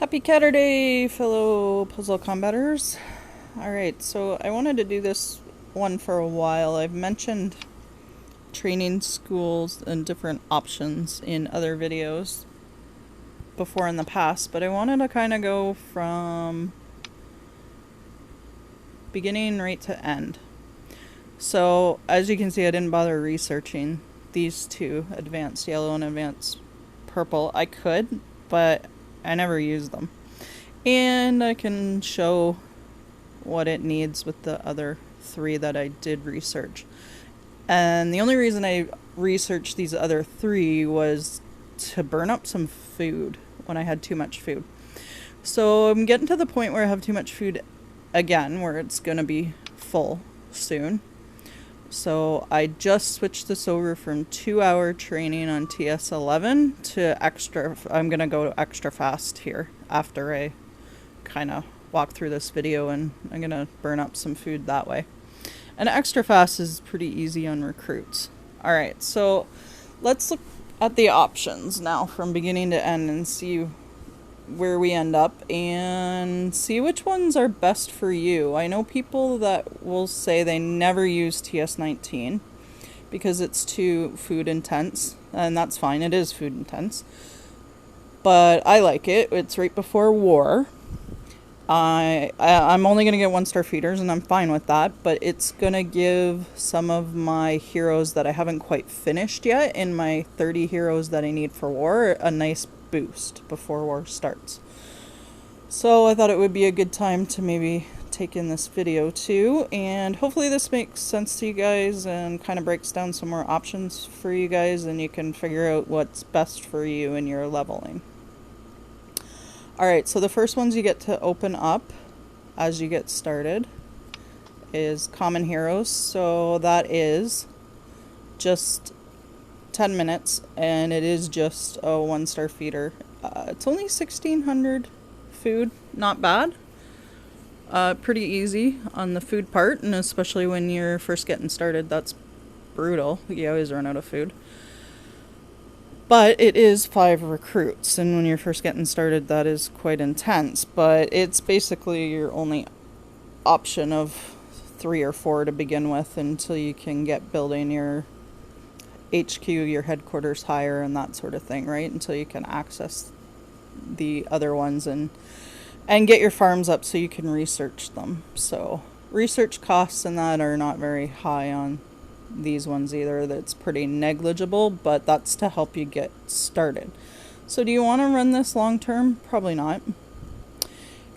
Happy Catterday, fellow puzzle combaters. Alright, so I wanted to do this one for a while. I've mentioned training schools and different options in other videos before in the past, but I wanted to kind of go from beginning right to end. So, as you can see, I didn't bother researching these two, advanced yellow and advanced purple. I could, but I never used them. And I can show what it needs with the other three that I did research. And the only reason I researched these other three was to burn up some food when I had too much food. So I'm getting to the point where I have too much food again, where it's going to be full soon. So I just switched this over from 2-hour training on TS11 to extra. I'm going to go extra fast here after I kind of walk through this video, and I'm going to burn up some food that way. And extra fast is pretty easy on recruits. Alright, so let's look at the options now from beginning to end and see where we end up and see which ones are best for you. I know people that will say they never use TS19 because it's too food intense, and that's fine, it is food intense. But I like it. It's right before war. I'm only going to get 1-star feeders, and I'm fine with that, but it's going to give some of my heroes that I haven't quite finished yet in my 30 heroes that I need for war a nice boost before war starts. So I thought it would be a good time to maybe take in this video too, and hopefully this makes sense to you guys and kind of breaks down some more options for you guys, and you can figure out what's best for you in your leveling. Alright, so the first ones you get to open up as you get started is common heroes. So that is just 10 minutes, and it is just a 1-star feeder. It's only 1600 food, not bad. Pretty easy on the food part, and especially when you're first getting started, that's brutal. You always run out of food. But it is 5 recruits, and when you're first getting started, that is quite intense. But it's basically your only option of 3 or 4 to begin with until you can get building your HQ, your headquarters higher, and that sort of thing, right? Until you can access the other ones and get your farms up so you can research them. So research costs and that are not very high on these ones either. That's pretty negligible, but that's to help you get started. So do you want to run this long term? Probably not,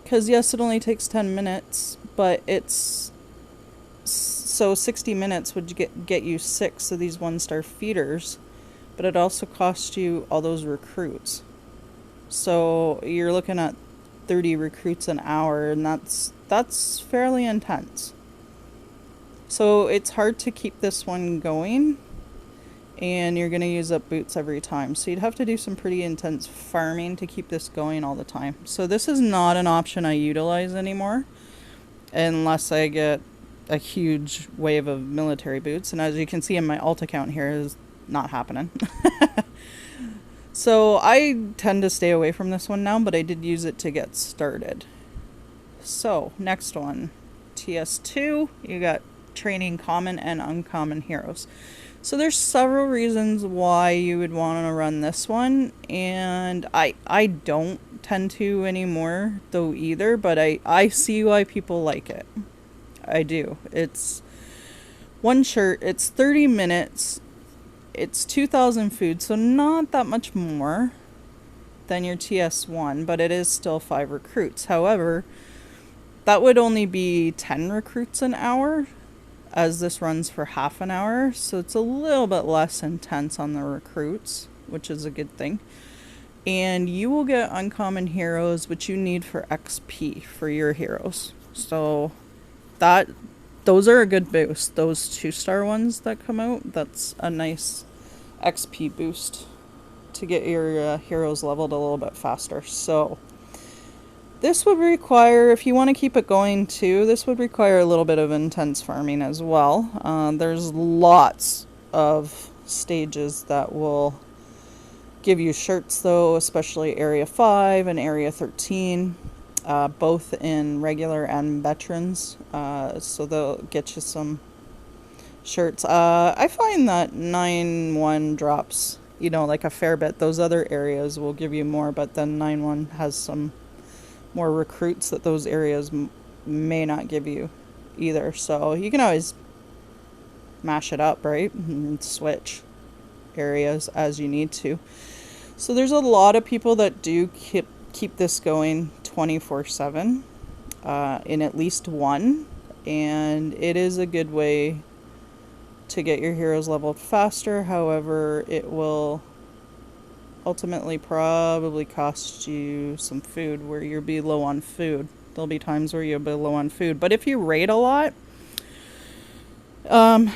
because yes, it only takes 10 minutes, but it's so 60 minutes would get you 6 of these 1-star feeders, but it also costs you all those recruits. So you're looking at 30 recruits an hour, and that's fairly intense. So it's hard to keep this one going, and you're going to use up boots every time. So you'd have to do some pretty intense farming to keep this going all the time. So this is not an option I utilize anymore, unless I get a huge wave of military boots. And as you can see in my alt account here, is not happening. So I tend to stay away from this one now, but I did use it to get started. So next one, TS2, you got training common and uncommon heroes. So there's several reasons why you would want to run this one, and I don't tend to anymore though either, but I see why people like it. I do. It's one shirt, it's 30 minutes, it's 2,000 food, so not that much more than your TS1, but it is still 5 recruits. However, that would only be 10 recruits an hour, as this runs for half an hour, so it's a little bit less intense on the recruits, which is a good thing. And you will get uncommon heroes, which you need for XP for your heroes. So those are a good boost. Those 2-star ones that come out, that's a nice XP boost to get your heroes leveled a little bit faster. So this would require, if you want to keep it going too, this would require a little bit of intense farming as well. There's lots of stages that will give you shirts though, especially Area 5 and Area 13, both in regular and veterans. So they'll get you some shirts. I find that 9-1 drops, like a fair bit. Those other areas will give you more, but then 9-1 has some more recruits that those areas may not give you either. So you can always mash it up, right? And switch areas as you need to. So there's a lot of people that do keep this going 24/7 in at least one, and it is a good way to get your heroes leveled faster. However, it will ultimately probably cost you some food where you'll be low on food. There'll be times where you'll be low on food, but if you raid a lot,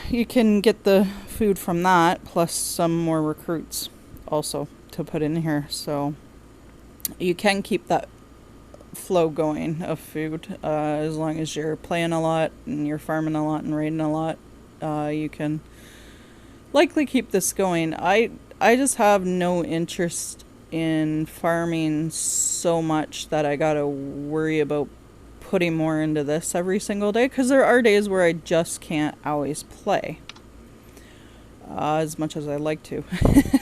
you can get the food from that plus some more recruits also to put in here. So you can keep that flow going of food as long as you're playing a lot and you're farming a lot and raiding a lot. You can likely keep this going. I just have no interest in farming so much that I gotta worry about putting more into this every single day, because there are days where I just can't always play as much as I'd like to.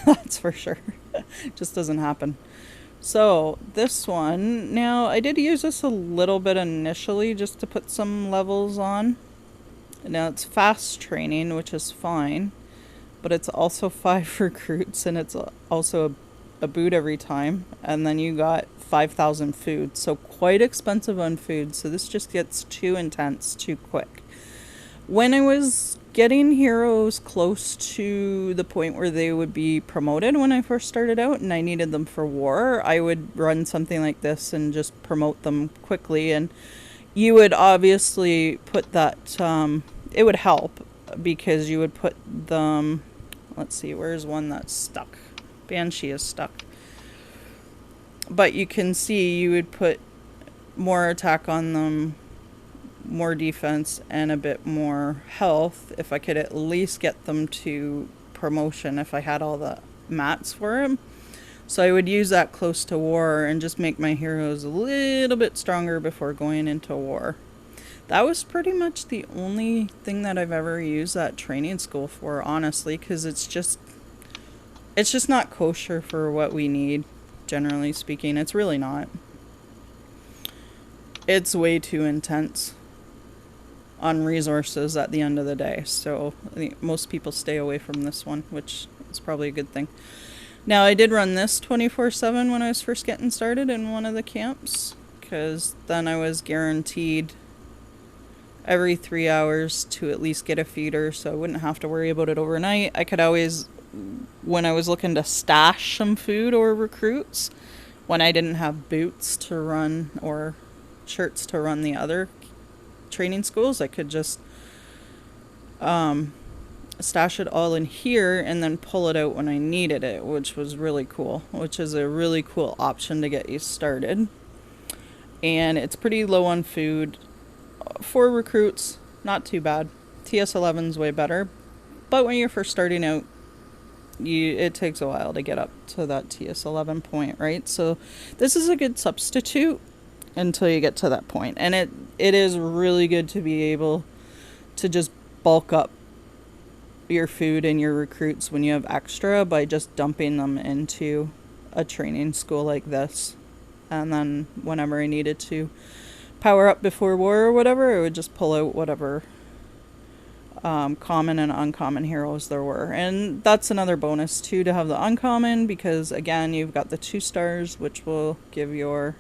That's for sure. Just doesn't happen. So this one, now I did use this a little bit initially just to put some levels on. Now it's fast training, which is fine, but it's also 5 recruits, and it's also a boot every time, and then you got 5,000 food, so quite expensive on food. So this just gets too intense too quick. When I was getting heroes close to the point where they would be promoted when I first started out and I needed them for war, I would run something like this and just promote them quickly. And you would obviously put that, it would help because you would put them, let's see, where's one that's stuck? Banshee is stuck. But you can see you would put more attack on them, more defense, and a bit more health if I could at least get them to promotion if I had all the mats for them. So I would use that close to war and just make my heroes a little bit stronger before going into war. That was pretty much the only thing that I've ever used that training school for, honestly, because it's just not kosher for what we need, generally speaking. It's really not. It's way too intense on resources at the end of the day. So I think most people stay away from this one, which is probably a good thing. Now, I did run this 24/7 when I was first getting started in one of the camps, because then I was guaranteed every 3 hours to at least get a feeder, so I wouldn't have to worry about it overnight. I could always, when I was looking to stash some food or recruits, when I didn't have boots to run or shirts to run the other training schools, I could just stash it all in here and then pull it out when I needed it, which was really cool, which is a really cool option to get you started. And it's pretty low on food. For recruits, not too bad. TS11's way better, but when you're first starting out, it takes a while to get up to that TS11 point, right? So this is a good substitute until you get to that point. And it is really good to be able to just bulk up your food and your recruits when you have extra by just dumping them into a training school like this. And then whenever I needed to power up before war or whatever, I would just pull out whatever common and uncommon heroes there were. And that's another bonus too, to have the uncommon, because again, you've got the 2 stars, which will give your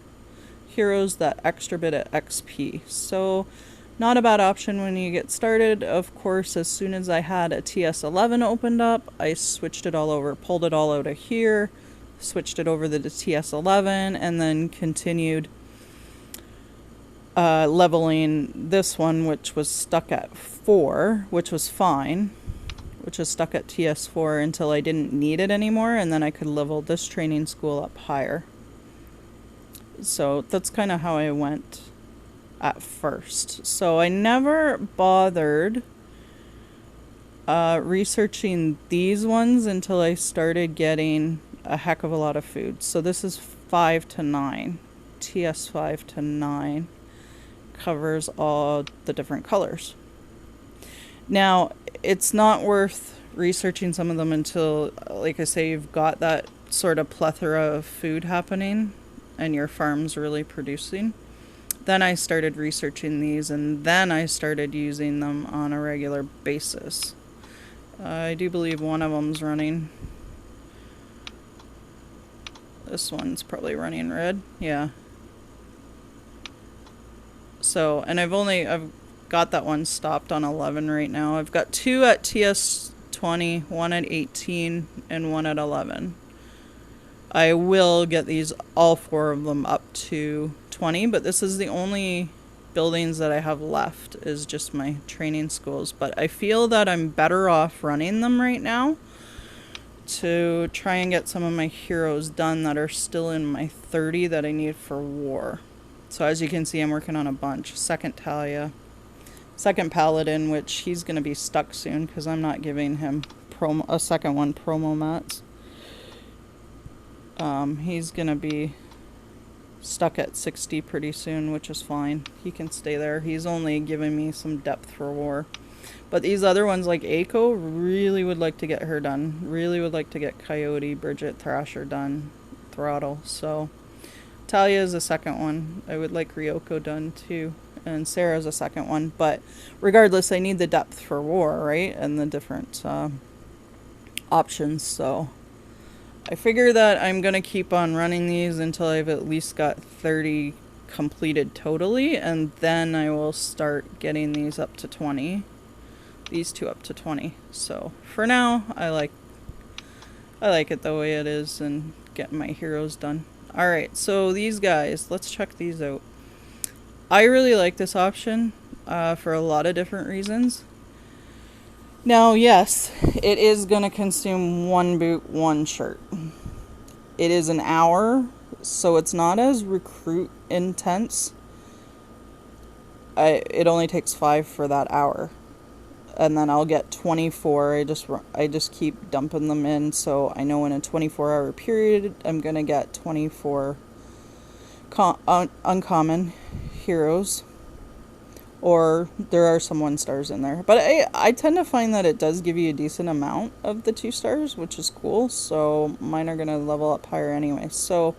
heroes that extra bit of XP. So not a bad option when you get started. Of course, as soon as I had a TS11 opened up, I switched it all over, pulled it all out of here, switched it over to the TS11, and then continued leveling this one, which was stuck at 4, which was fine, which was stuck at TS4 until I didn't need it anymore, and then I could level this training school up higher. So that's kind of how I went at first. So I never bothered researching these ones until I started getting a heck of a lot of food. So this is 5 to 9. TS 5 to 9 covers all the different colors. Now, it's not worth researching some of them until, like I say, you've got that sort of plethora of food happening and your farm's really producing. Then I started researching these, and then I started using them on a regular basis. I do believe one of them's running. This one's probably running red. Yeah. So, and I've got that one stopped on 11 right now. I've got 2 at TS 20, 1 at 18, and 1 at 11. I will get these, all 4 of them, up to 20, but this is the only buildings that I have left, is just my training schools. But I feel that I'm better off running them right now to try and get some of my heroes done that are still in my 30 that I need for war. So as you can see, I'm working on a bunch. Second Talia, second Paladin, which he's going to be stuck soon because I'm not giving him a second one promo mats. He's going to be stuck at 60 pretty soon, which is fine. He can stay there. He's only giving me some depth for war. But these other ones, like Aiko, really would like to get her done. Really would like to get Coyote, Bridget, Thrasher done. Throttle. So Talia is the second one. I would like Ryoko done too. And Sarah's a second one. But regardless, I need the depth for war, right? And the different options. So I figure that I'm going to keep on running these until I've at least got 30 completed totally, and then I will start getting these up to 20. These 2 up to 20. So for now, I like it the way it is and getting my heroes done. Alright, so these guys, let's check these out. I really like this option for a lot of different reasons. Now, yes, it is going to consume 1 boot, 1 shirt. It is an hour, so it's not as recruit intense. It only takes 5 for that hour. And then I'll get 24. I just keep dumping them in, so I know in a 24-hour period, I'm going to get 24 uncommon heroes. Or there are some 1 stars in there. But I tend to find that it does give you a decent amount of the 2 stars, which is cool. So mine are going to level up higher anyway. So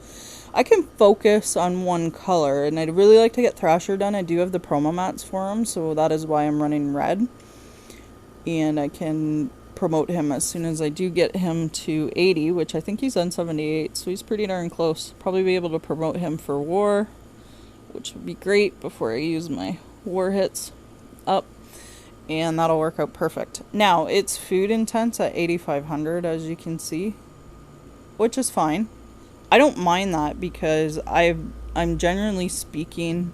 I can focus on 1 color. And I'd really like to get Thrasher done. I do have the promo mats for him. So that is why I'm running red. And I can promote him as soon as I do get him to 80. Which I think he's on 78. So he's pretty darn close. Probably be able to promote him for war, which would be great before I use my war hits up, and that'll work out perfect. Now, it's food intense at 8,500, as you can see, which is fine. I don't mind that because I'm generally speaking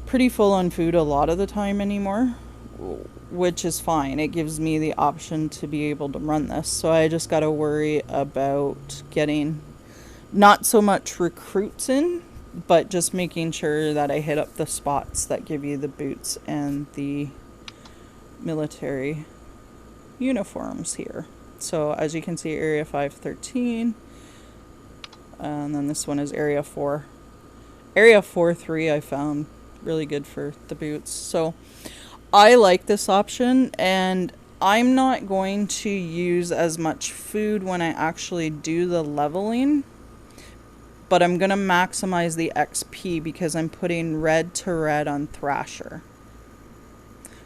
pretty full on food a lot of the time anymore, which is fine. It gives me the option to be able to run this. So I just got to worry about getting not so much recruits in, but just making sure that I hit up the spots that give you the boots and the military uniforms here. So as you can see, Area 513. And then this one is Area 4. Area 4-3 I found really good for the boots. So I like this option, and I'm not going to use as much food when I actually do the leveling. But I'm going to maximize the XP because I'm putting red to red on Thrasher.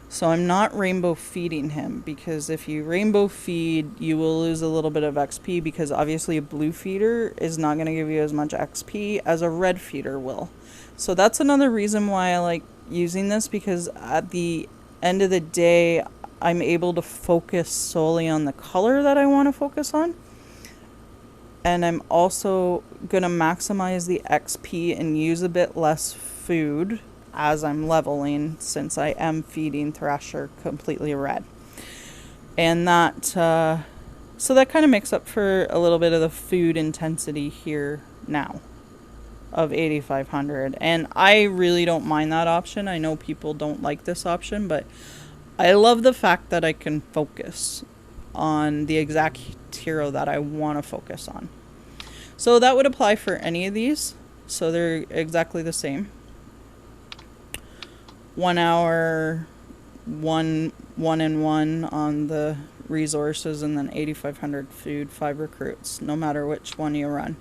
So I'm not rainbow feeding him, because if you rainbow feed, you will lose a little bit of XP, because obviously a blue feeder is not going to give you as much XP as a red feeder will. So that's another reason why I like using this, because at the end of the day, I'm able to focus solely on the color that I want to focus on. And I'm also going to maximize the XP and use a bit less food as I'm leveling, since I am feeding Thrasher completely red. And that, so that kind of makes up for a little bit of the food intensity here now of 8,500. And I really don't mind that option. I know people don't like this option, but I love the fact that I can focus on the exact hero that I want to focus on. So that would apply for any of these. So they're exactly the same. 1 hour, one and one on the resources, and then 8,500 food, 5 recruits, no matter which one you run.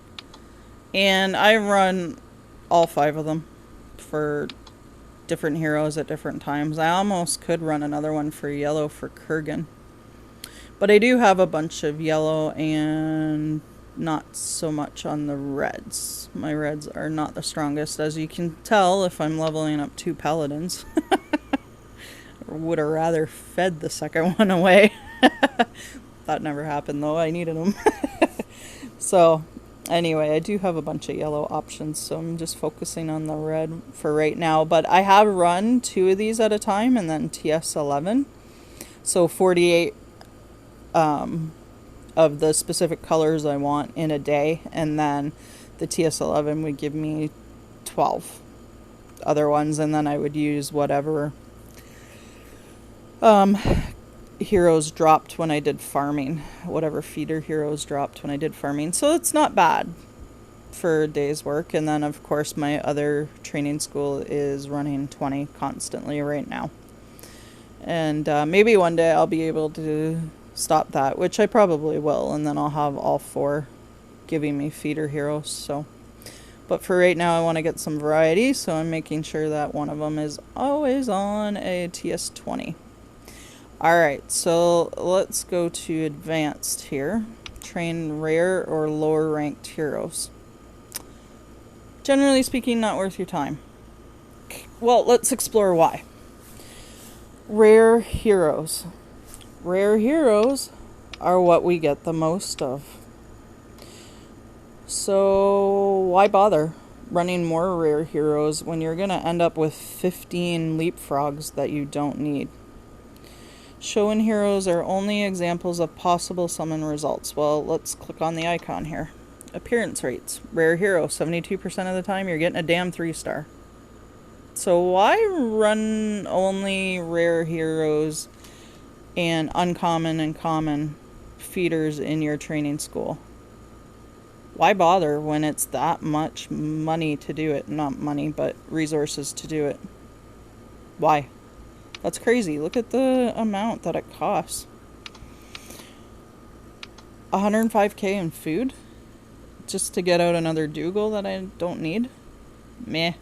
And I run all 5 of them for different heroes at different times. I almost could run another one for yellow for Kurgan. But I do have a bunch of yellow and not so much on the reds. My reds are not the strongest, as you can tell if I'm leveling up 2 paladins. Would have rather fed the second one away. That never happened though, I needed them. So anyway, I do have a bunch of yellow options, so I'm just focusing on the red for right now. But I have run 2 of these at a time, and then TS11. So 48 of the specific colors I want in a day, and then the TS11 would give me 12 other ones, and then I would use whatever heroes dropped when I did farming, whatever feeder heroes dropped when I did farming. So it's not bad for a day's work. And then of course my other training school is running 20 constantly right now, and maybe one day I'll be able to stop that, which I probably will, and then I'll have all 4 giving me feeder heroes. So, but for right now I want to get some variety, so I'm making sure that one of them is always on a TS20. Alright, so let's go to advanced here. Train rare or lower ranked heroes. Generally speaking, not worth your time. Well, let's explore why. Rare heroes. Rare heroes are what we get the most of. So why bother running more rare heroes when you're going to end up with 15 leapfrogs that you don't need? Show-in heroes are only examples of possible summon results. Well, let's click on the icon here. Appearance rates. Rare hero, 72% of the time you're getting a damn 3-star. So why run only rare heroes and uncommon and common feeders in your training school? Why bother when it's that much money to do it? Not money, but resources to do it. Why? That's crazy. Look at the amount that it costs. 105k in food? Just to get out another Dougal that I don't need? Meh.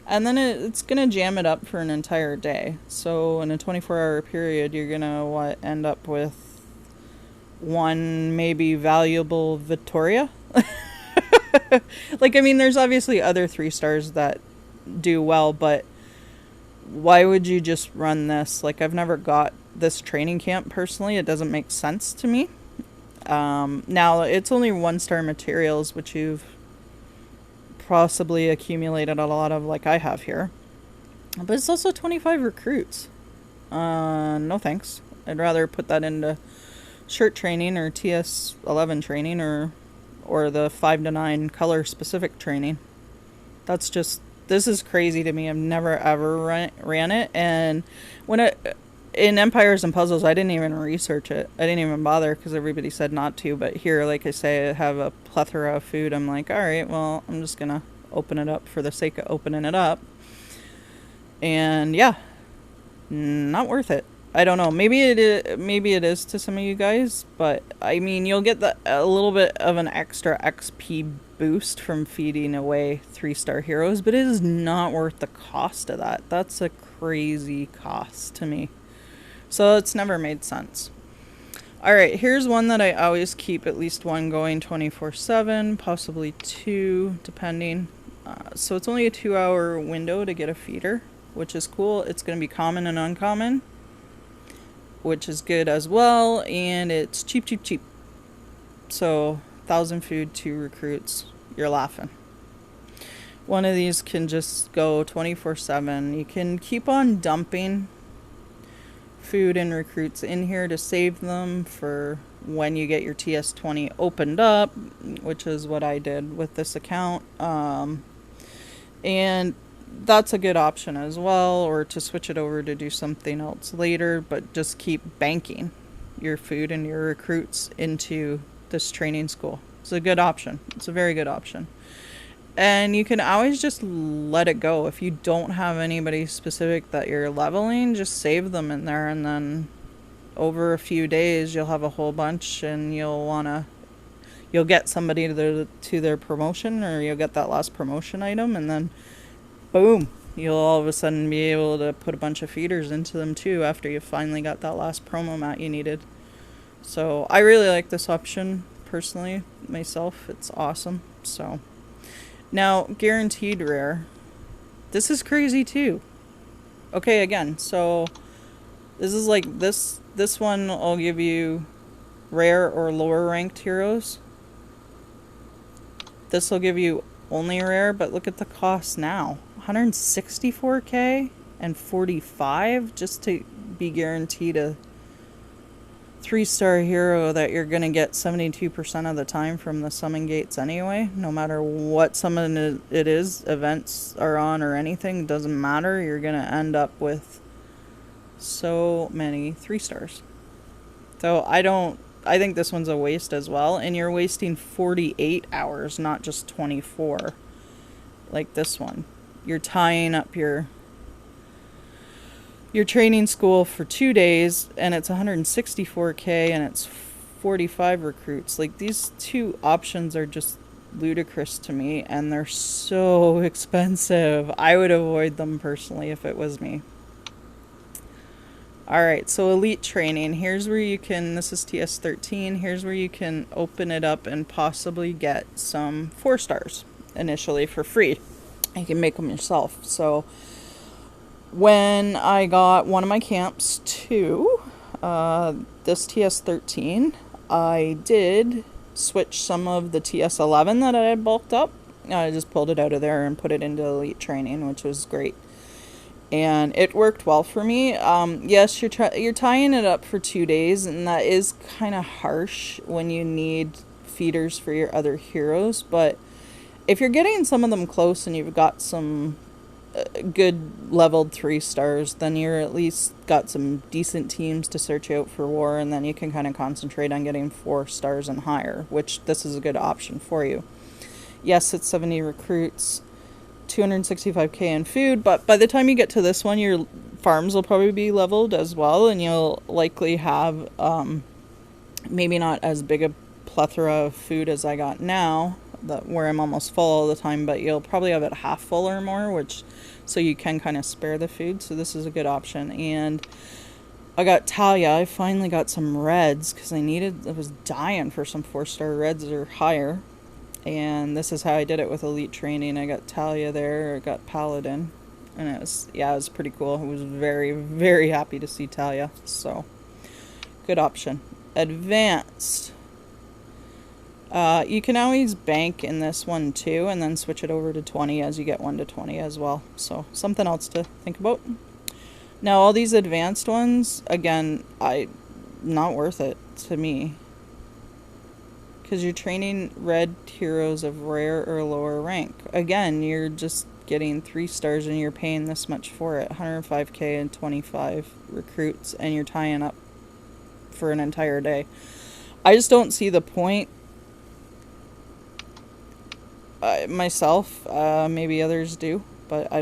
And then it's going to jam it up for an entire day. So in a 24-hour period, you're going to, end up with 1 maybe valuable Victoria? Like, I mean, there's obviously other 3-stars that do well, but why would you just run this? Like, I've never got this training camp personally. It doesn't make sense to me. Now, it's only 1-star materials, which you've possibly accumulated a lot of, like I have here. But it's also 25 recruits. No thanks. I'd rather put that into shirt training or TS11 training or the 5 to 9 color specific training. That's just, this is crazy to me. I've never ever ran it, and when in Empires and Puzzles, I didn't even research it. I didn't even bother because everybody said not to. But here, like I say, I have a plethora of food. I'm like, all right, well, I'm just gonna open it up for the sake of opening it up. And yeah, not worth it. I don't know. Maybe it is to some of you guys, but I mean, you'll get a little bit of an extra XP boost from feeding away 3-star heroes, but it is not worth the cost of that. That's a crazy cost to me. So it's never made sense. Alright, here's one that I always keep at least 1 going 24/7, possibly 2, depending. So it's only a 2-hour window to get a feeder, which is cool. It's going to be common and uncommon, which is good as well, and it's cheap. So 1,000 food, 2 recruits, you're laughing. One of these can just go 24/7. You can keep on dumping food and recruits in here to save them for when you get your TS20 opened up, which is what I did with this account. And that's a good option as well, or to switch it over to do something else later, but just keep banking your food and your recruits into this training school. It's a good option. It's a very good option. And you can always just let it go. If you don't have anybody specific that you're leveling, just save them in there, and then over a few days you'll have a whole bunch, and you'll get somebody to their promotion, or you'll get that last promotion item, and then boom, you'll all of a sudden be able to put a bunch of feeders into them too after you finally got that last promo mat you needed. So I really like this option personally myself. It's awesome. So now, guaranteed rare. This is crazy too. Okay, again, so this is like this one will give you rare or lower ranked heroes. This will give you only rare, but look at the cost now. 164k and 45 just to be guaranteed a 3-star hero that you're going to get 72% of the time from the summon gates anyway. No matter what summon it is, events are on or anything, doesn't matter. You're going to end up with so many 3-stars. So I think this one's a waste as well. And you're wasting 48 hours, not just 24. Like this one. You're tying up your training school for 2 days, and it's 164k, and it's 45 recruits. Like, these two options are just ludicrous to me, and they're so expensive. I would avoid them personally if it was me. Alright, so elite training. Here's where you can, this is TS13, here's where you can open it up and possibly get some 4-stars initially for free. You can make them yourself. So when I got one of my camps to this TS13, I did switch some of the TS11 that I had bulked up. I just pulled it out of there and put it into elite training, which was great. And it worked well for me. Yes, you're tying it up for 2 days, and that is kind of harsh when you need feeders for your other heroes. But if you're getting some of them close and you've got some good leveled 3-stars, then you're at least got some decent teams to search out for war, and then you can kind of concentrate on getting 4-stars and higher, which this is a good option for you. Yes, it's 70 recruits, 265k in food, but by the time you get to this one, your farms will probably be leveled as well, and you'll likely have maybe not as big a plethora of food as I got now, where I'm almost full all the time, but you'll probably have it half full or more, so you can kind of spare the food. So this is a good option. And I got Talia. I finally got some reds because I was dying for some 4-star reds or higher. And this is how I did it with elite training. I got Talia there, I got Paladin, and it was pretty cool. I was very, very happy to see Talia. So good option. Advanced. You can always bank in this one too, and then switch it over to 20 as you get 1 to 20 as well. So something else to think about. Now all these advanced ones, again, not worth it to me, because you're training red heroes of rare or lower rank. Again, you're just getting 3-stars and you're paying this much for it. 105k and 25 recruits, and you're tying up for an entire day. I just don't see the point. Myself, maybe others do, but I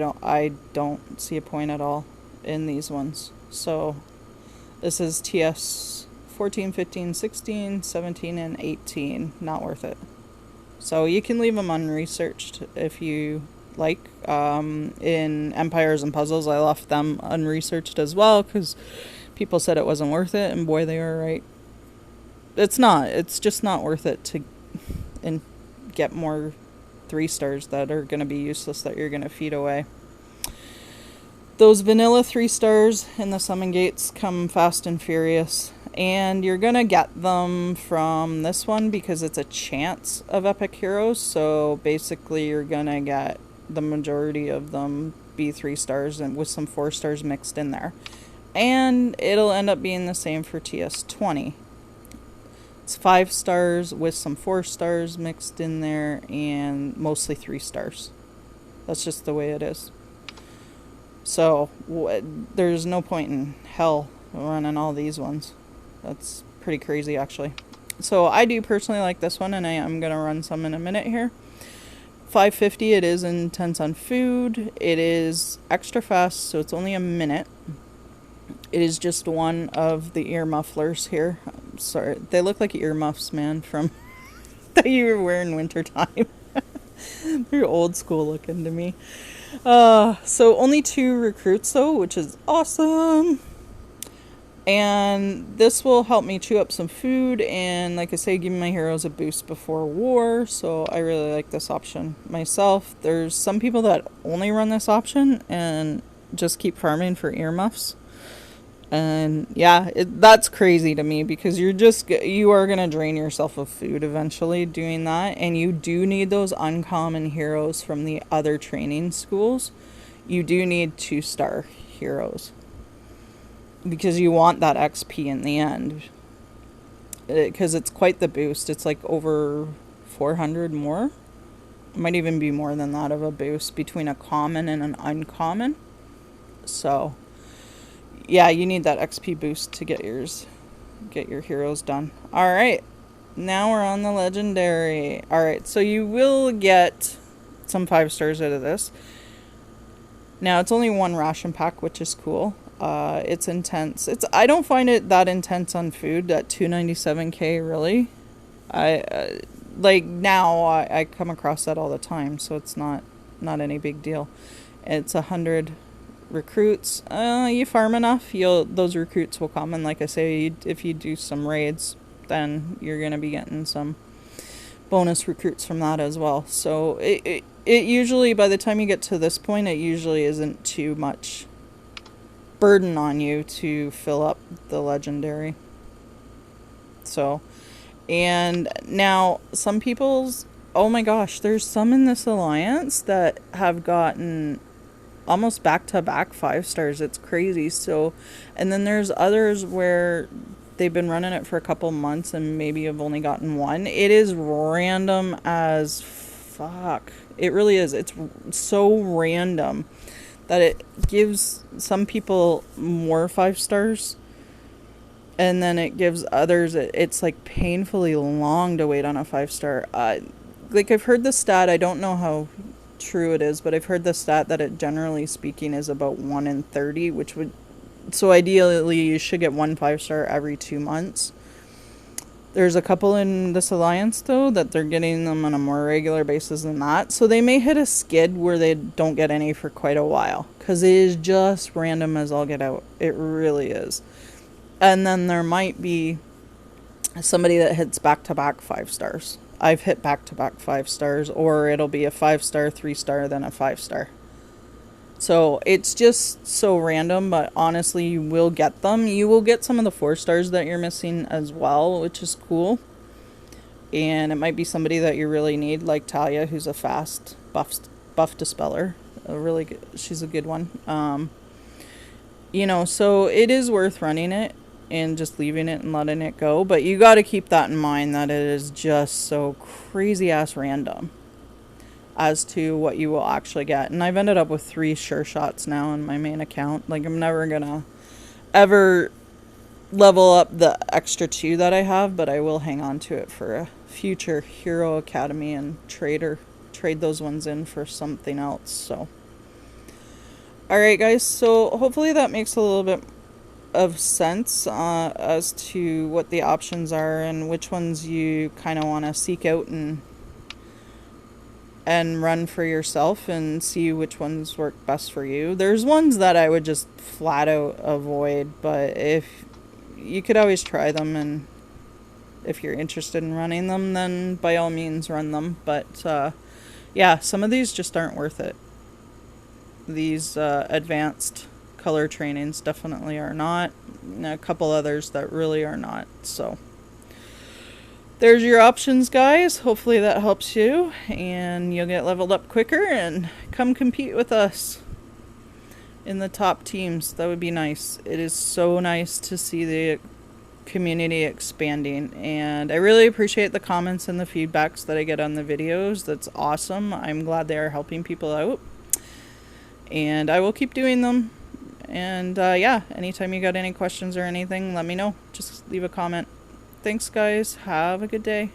don't see a point at all in these ones. So this is TS 14, 15, 16, 17, and 18. Not worth it. So you can leave them unresearched if you like. In Empires and Puzzles, I left them unresearched as well because people said it wasn't worth it, and boy, they were right. It's not. It's just not worth it to get more 3-stars that are going to be useless that you're going to feed away. Those vanilla 3-stars in the summon gates come fast and furious, and you're going to get them from this one because it's a chance of epic heroes. So basically you're going to get the majority of them be 3-stars and with some 4-stars mixed in there, and it'll end up being the same for TS20. It's 5-stars with some 4-stars mixed in there, and mostly 3-stars. That's just the way it is. So there's no point in hell running all these ones. That's pretty crazy, actually. So I do personally like this one, and I am going to run some in a minute here. 550, it is intense on food. It is extra fast, so it's only a minute. It is just one of the ear mufflers here. Sorry, they look like earmuffs, man, from that you were wearing wintertime. They're old school looking to me. So only 2 recruits though, which is awesome. And this will help me chew up some food and, like I say, give my heroes a boost before war. So I really like this option myself. There's some people that only run this option and just keep farming for earmuffs. And yeah, that's crazy to me, because you are going to drain yourself of food eventually doing that. And you do need those uncommon heroes from the other training schools. You do need 2-star heroes, because you want that XP in the end, because it's quite the boost. It's like over 400 more. It might even be more than that of a boost between a common and an uncommon. So yeah, you need that XP boost to get your heroes done. All right, now we're on the legendary. All right, so you will get some 5 stars out of this. Now it's only 1 ration pack, which is cool. It's intense. I don't find it that intense on food at 297k really. I like now I come across that all the time, so it's not any big deal. It's 100 recruits. You farm enough, those recruits will come, and like I say, if you do some raids, then you're gonna be getting some bonus recruits from that as well. So it usually, by the time you get to this point, it usually isn't too much burden on you to fill up the legendary. So, and now some people's, oh my gosh, there's some in this alliance that have gotten almost back-to-back 5 stars. It's crazy. So, and then there's others where they've been running it for a couple months and maybe have only gotten 1. It is random as fuck. It really is. It's so random that it gives some people more 5 stars, and then it gives others, it's like painfully long to wait on a 5 star. Like I've heard the stat, I don't know how true it is, but I've heard the stat that it, generally speaking, is about 1 in 30, which would, so ideally you should get 1 5 star every 2 months. There's a couple in this alliance, though, that they're getting them on a more regular basis than that. So they may hit a skid where they don't get any for quite a while, because it is just random as all get out. It really is. And then there might be somebody that hits back-to-back 5 stars. I've hit back-to-back 5 stars, or it'll be a 5 star, 3 star, then a 5 star. So it's just so random, but honestly, you will get them. You will get some of the 4 stars that you're missing as well, which is cool. And it might be somebody that you really need, like Talia, who's a fast buff dispeller. She's a good one. So it is worth running it and just leaving it and letting it go. But you got to keep that in mind, that it is just so crazy ass random as to what you will actually get. And I've ended up with 3 sure shots now in my main account. Like, I'm never gonna ever level up the extra 2 that I have, but I will hang on to it for a future Hero Academy and trade those ones in for something else. So alright guys, so hopefully that makes a little bit of sense as to what the options are and which ones you kind of want to seek out and run for yourself and see which ones work best for you. There's ones that I would just flat out avoid, but if you could always try them, and if you're interested in running them, then by all means run them. But yeah, some of these just aren't worth it. These advanced color trainings definitely are not, and a couple others that really are not. So there's your options, guys. Hopefully that helps you and you'll get leveled up quicker and come compete with us in the top teams. That would be nice. It is so nice to see the community expanding, and I really appreciate the comments and the feedbacks that I get on the videos. That's awesome. I'm glad they are helping people out, and I will keep doing them. And yeah, anytime you got any questions or anything, let me know. Just leave a comment. Thanks, guys. Have a good day.